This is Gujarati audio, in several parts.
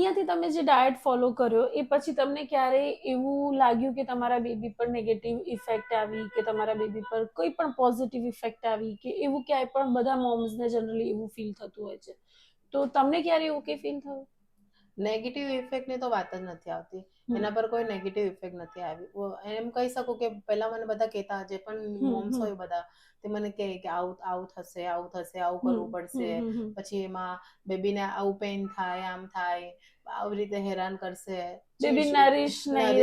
અહીંયાથી તમે જે ડાયટ ફોલો કર્યો એ પછી તમને ક્યારેય એવું લાગ્યું કે તમારા બેબી પર નેગેટિવ ઇફેક્ટ આવી કે તમારા બેબી પર કોઈ પણ પોઝિટિવ ઇફેક્ટ આવી કે એવું ક્યાંય પણ બધા મોમ્સને જનરલી એવું ફીલ થતું હોય છે, તો તમને ક્યારે એવું કે ફીલ થયું? નેગેટિવ ઇફેક્ટ ની તો વાત જ નથી આવતી, એના પર કોઈ નેગેટિવ ઇફેક્ટ નથી આવી. એમ કહી શકું કે પહેલા મને બધા કહેતા, જે પણ મોમ્સ હોય બધા, તે મને કહે કે આવું થશે, આવું કરવું પડશે, પછી એમાં બેબીને આવું પેઇન થાય, આમ થાય, આવી રીતે હેરાન કરશે, બેબી નરિશ નહીં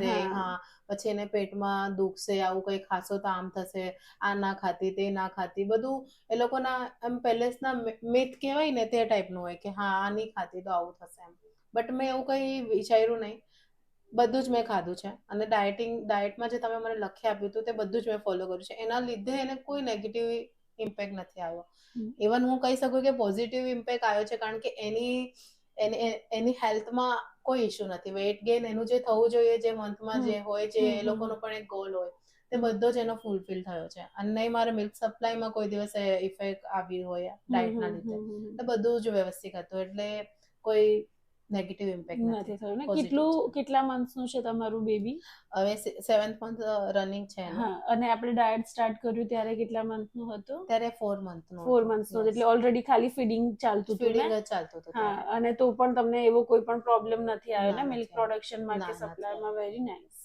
રહે, હા, પછી એને પેટમાં દુખશે, આવું કઈ ખાશો તો આમ થશે, આ ના ખાતી, તે ના ખાતી, બધું એ લોકોના એમ પહેલેના મિથ કહેવાય ને તે ટાઈપનું હોય કે હા આ નહીં ખાતી તો આવું થશે એમ. બટ મેં એવું કઈ વિચાર્યું નહીં, બધું જ મેં ખાધું છે, અને ડાયટમાં જે તમે મને લખી આપ્યું હતું તે બધું જ મેં ફોલો કર્યું છે. એના લીધે એને કોઈ નેગેટિવ ઇમ્પેક્ટ નથી આવ્યો. ઇવન હું કહી શકું કે પોઝિટિવ ઇમ્પેક્ટ આવ્યો છે, કારણ કે એની હેલ્થમાં કોઈ ઇશ્યુ નથી. વેઇટ ગેઇન એનું જે થવું જોઈએ, જે મંથમાં જે હોય, જે એ લોકોનો પણ એક ગોલ હોય, તે બધો જ એનો ફૂલફિલ થયો છે. અને નહીં મારે મિલ્ક સપ્લાયમાં કોઈ દિવસે ઇફેક્ટ આવી હોય ડાયટના લીધે, તો બધું જ વ્યવસ્થિત હતું, એટલે કોઈ નેગેટિવ ઇમ્પેક્ટ નથી થયું ને? પોઝિટિવ કેટલા મંથનું છે તમારું બેબી? હવે 7th મંથ રનિંગ છે એનું. હા, અને આપણે ડાયટ સ્ટાર્ટ કર્યું ત્યારે કેટલા મંથનું હતું? ત્યારે 4 મંથનું 4 મંથનું, એટલે ઓલરેડી ખાલી ફીડિંગ ચાલતું હતું ને? ફીડિંગ જ ચાલતું હતું. હા, અને તો પણ તમને એવો કોઈ પણ પ્રોબ્લેમ નથી આવ્યો ને મિલ્ક ના, પ્રોડક્શનમાં કે નથી. સપ્લાયમાં? Very nice.